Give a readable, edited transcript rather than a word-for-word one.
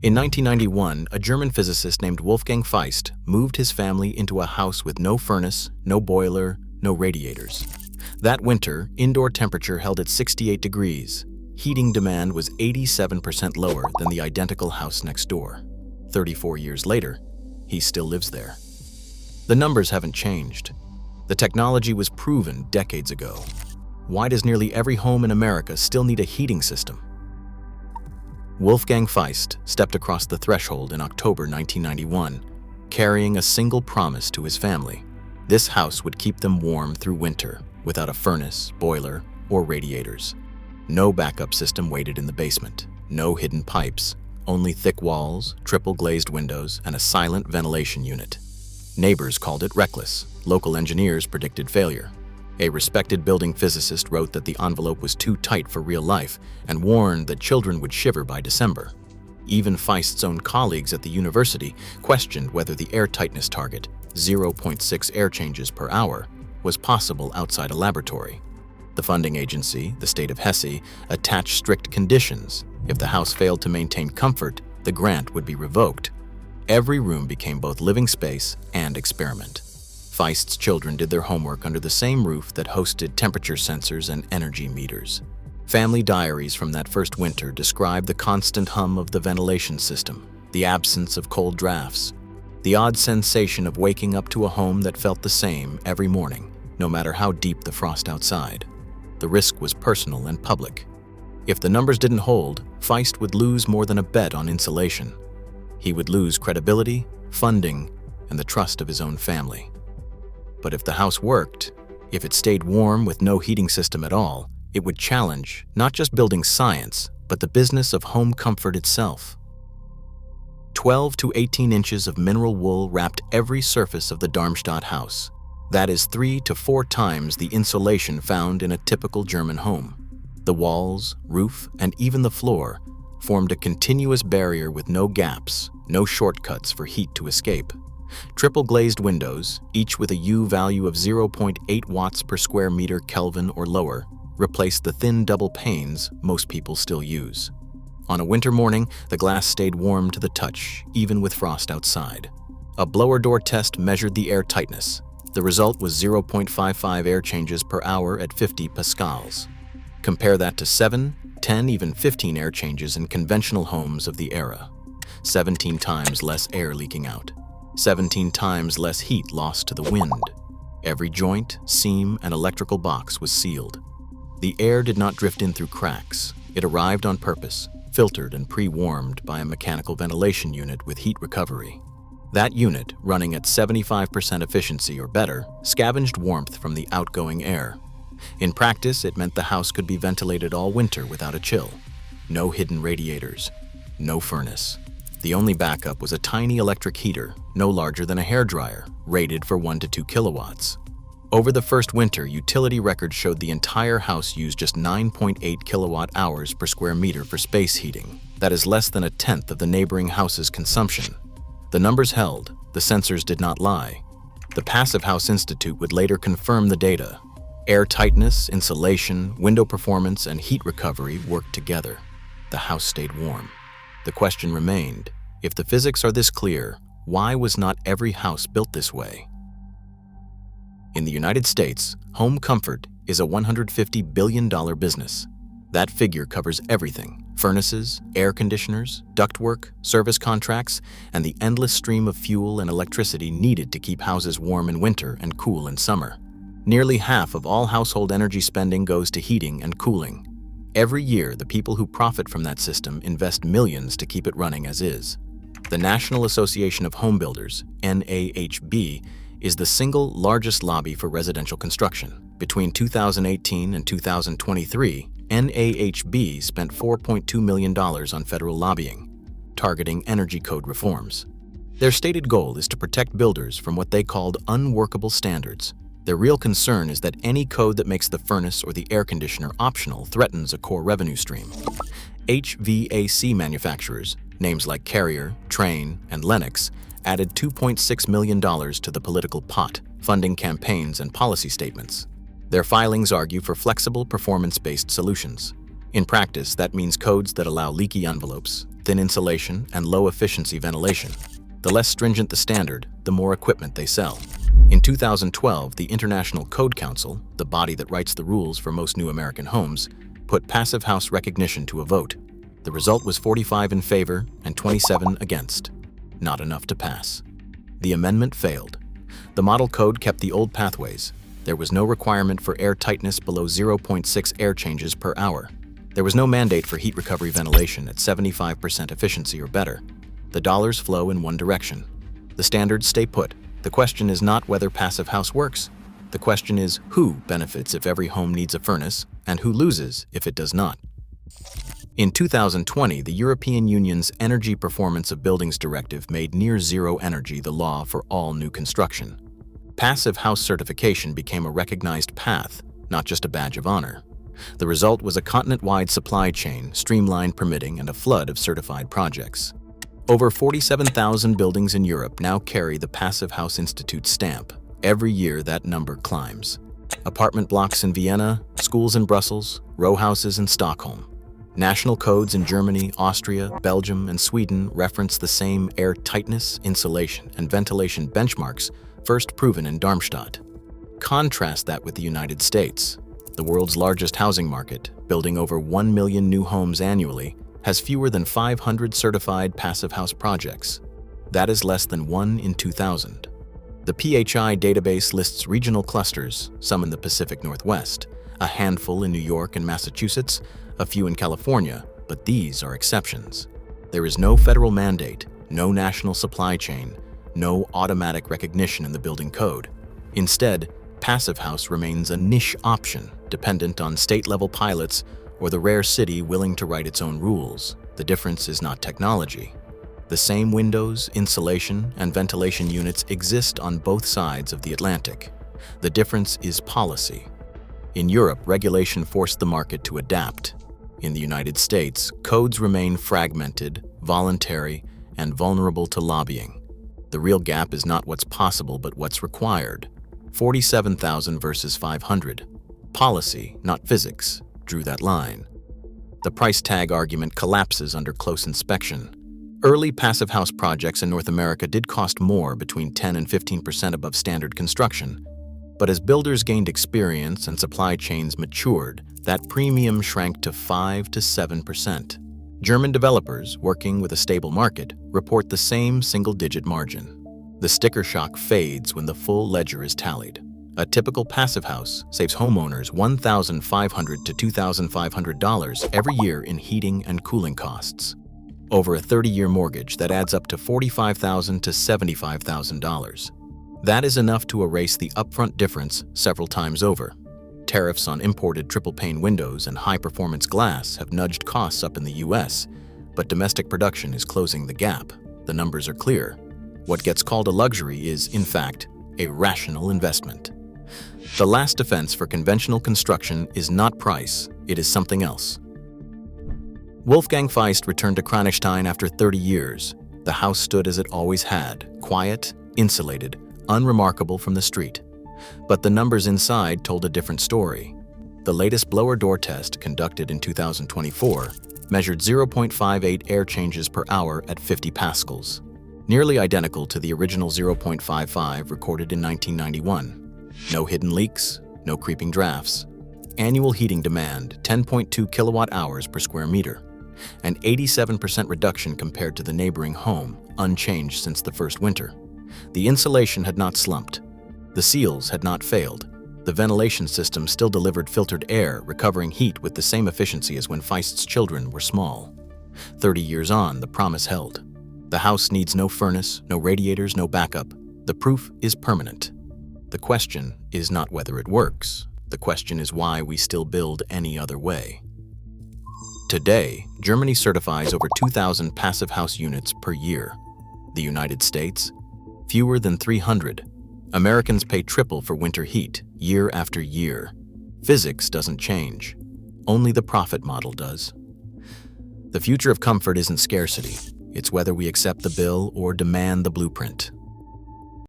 In 1991, a German physicist named Wolfgang Feist moved his family into a house with no furnace, no boiler, no radiators. That winter, indoor temperature held at 68 degrees. Heating demand was 87% lower than the identical house next door. 34 years later, he still lives there. The numbers haven't changed. The technology was proven decades ago. Why does nearly every home in America still need a heating system? Wolfgang Feist stepped across the threshold in October 1991, carrying a single promise to his family. This house would keep them warm through winter, without a furnace, boiler, or radiators. No backup system waited in the basement. No hidden pipes. Only thick walls, triple glazed windows, and a silent ventilation unit. Neighbors called it reckless. Local engineers predicted failure. A respected building physicist wrote that the envelope was too tight for real life and warned that children would shiver by December. Even Feist's own colleagues at the university questioned whether the air tightness target, 0.6 air changes per hour, was possible outside a laboratory. The funding agency, the state of Hesse, attached strict conditions. If the house failed to maintain comfort, the grant would be revoked. Every room became both living space and experiment. Feist's children did their homework under the same roof that hosted temperature sensors and energy meters. Family diaries from that first winter describe the constant hum of the ventilation system, the absence of cold drafts, the odd sensation of waking up to a home that felt the same every morning, no matter how deep the frost outside. The risk was personal and public. If the numbers didn't hold, Feist would lose more than a bet on insulation. He would lose credibility, funding, and the trust of his own family. But if the house worked, if it stayed warm with no heating system at all, it would challenge not just building science, but the business of home comfort itself. 12 to 18 inches of mineral wool wrapped every surface of the Darmstadt house. That is 3 to 4 times the insulation found in a typical German home. The walls, roof, and even the floor formed a continuous barrier with no gaps, no shortcuts for heat to escape. Triple glazed windows, each with a U value of 0.8 watts per square meter Kelvin or lower, replaced the thin double panes most people still use. On a winter morning, the glass stayed warm to the touch, even with frost outside. A blower door test measured the air tightness. The result was 0.55 air changes per hour at 50 pascals. Compare that to 7, 10, even 15 air changes in conventional homes of the era. 17 times less air leaking out. 17 times less heat lost to the wind. Every joint, seam, and electrical box was sealed. The air did not drift in through cracks. It arrived on purpose, filtered and pre-warmed by a mechanical ventilation unit with heat recovery. That unit, running at 75% efficiency or better, scavenged warmth from the outgoing air. In practice, it meant the house could be ventilated all winter without a chill. No hidden radiators. No furnace. The only backup was a tiny electric heater, no larger than a hairdryer, rated for 1 to 2 kilowatts. Over the first winter, utility records showed the entire house used just 9.8 kilowatt hours per square meter for space heating. That is less than a tenth of the neighboring house's consumption. The numbers held. The sensors did not lie. The Passive House Institute would later confirm the data. Air tightness, insulation, window performance, and heat recovery worked together. The house stayed warm. The question remained, if the physics are this clear, why was not every house built this way? In the United States, home comfort is a $150 billion business. That figure covers everything: furnaces, air conditioners, ductwork, service contracts, and the endless stream of fuel and electricity needed to keep houses warm in winter and cool in summer. Nearly half of all household energy spending goes to heating and cooling. Every year, the people who profit from that system invest millions to keep it running as is. The National Association of Home Builders, NAHB, is the single largest lobby for residential construction. Between 2018 and 2023, NAHB spent $4.2 million on federal lobbying, targeting energy code reforms. Their stated goal is to protect builders from what they called unworkable standards. Their real concern is that any code that makes the furnace or the air conditioner optional threatens a core revenue stream. HVAC manufacturers, names like Carrier, Trane, and Lennox, added $2.6 million to the political pot, funding campaigns and policy statements. Their filings argue for flexible, performance-based solutions. In practice, that means codes that allow leaky envelopes, thin insulation, and low-efficiency ventilation. The less stringent the standard, the more equipment they sell. In 2012, the International Code Council, the body that writes the rules for most new American homes, put passive house recognition to a vote. The result was 45 in favor and 27 against. Not enough to pass. The amendment failed. The model code kept the old pathways. There was no requirement for air tightness below 0.6 air changes per hour. There was no mandate for heat recovery ventilation at 75% efficiency or better. The dollars flow in one direction. The standards stay put. The question is not whether passive house works. The question is who benefits if every home needs a furnace, and who loses if it does not. In 2020, the European Union's Energy Performance of Buildings Directive made near-zero energy the law for all new construction. Passive house certification became a recognized path, not just a badge of honor. The result was a continent-wide supply chain, streamlined permitting, and a flood of certified projects. Over 47,000 buildings in Europe now carry the Passive House Institute stamp. Every year, that number climbs. Apartment blocks in Vienna, schools in Brussels, row houses in Stockholm. National codes in Germany, Austria, Belgium, and Sweden reference the same air tightness, insulation, and ventilation benchmarks first proven in Darmstadt. Contrast that with the United States. The world's largest housing market, building over 1 million new homes annually, has fewer than 500 certified passive house projects. That is less than 1 in 2,000. The PHI database lists regional clusters, some in the Pacific Northwest, a handful in New York and Massachusetts, a few in California, but these are exceptions. There is no federal mandate, no national supply chain, no automatic recognition in the building code. Instead, passive house remains a niche option, dependent on state-level pilots or the rare city willing to write its own rules. The difference is not technology. The same windows, insulation, and ventilation units exist on both sides of the Atlantic. The difference is policy. In Europe, regulation forced the market to adapt. In the United States, codes remain fragmented, voluntary, and vulnerable to lobbying. The real gap is not what's possible, but what's required. 47,000 versus 500. Policy, not physics, drew that line. The price tag argument collapses under close inspection. Early passive house projects in North America did cost more, between 10 and 15% above standard construction. But as builders gained experience and supply chains matured, that premium shrank to 5 to 7%. German developers, working with a stable market, report the same single-digit margin. The sticker shock fades when the full ledger is tallied. A typical passive house saves homeowners $1,500 to $2,500 every year in heating and cooling costs. Over a 30-year mortgage, that adds up to $45,000 to $75,000. That is enough to erase the upfront difference several times over. Tariffs on imported triple-pane windows and high-performance glass have nudged costs up in the U.S., but domestic production is closing the gap. The numbers are clear. What gets called a luxury is, in fact, a rational investment. The last defense for conventional construction is not price, it is something else. Wolfgang Feist returned to Kranichstein after 30 years. The house stood as it always had, quiet, insulated, unremarkable from the street. But the numbers inside told a different story. The latest blower door test, conducted in 2024, measured 0.58 air changes per hour at 50 pascals, nearly identical to the original 0.55 recorded in 1991. No hidden leaks, no creeping drafts. Annual heating demand, 10.2 kilowatt hours per square meter. An 87% reduction compared to the neighboring home, unchanged since the first winter. The insulation had not slumped. The seals had not failed. The ventilation system still delivered filtered air, recovering heat with the same efficiency as when Feist's children were small. 30 years on, the promise held. The house needs no furnace, no radiators, no backup. The proof is permanent. The question is not whether it works. The question is why we still build any other way. Today, Germany certifies over 2,000 passive house units per year. The United States? Fewer than 300. Americans pay triple for winter heat, year after year. Physics doesn't change. Only the profit model does. The future of comfort isn't scarcity. It's whether we accept the bill or demand the blueprint.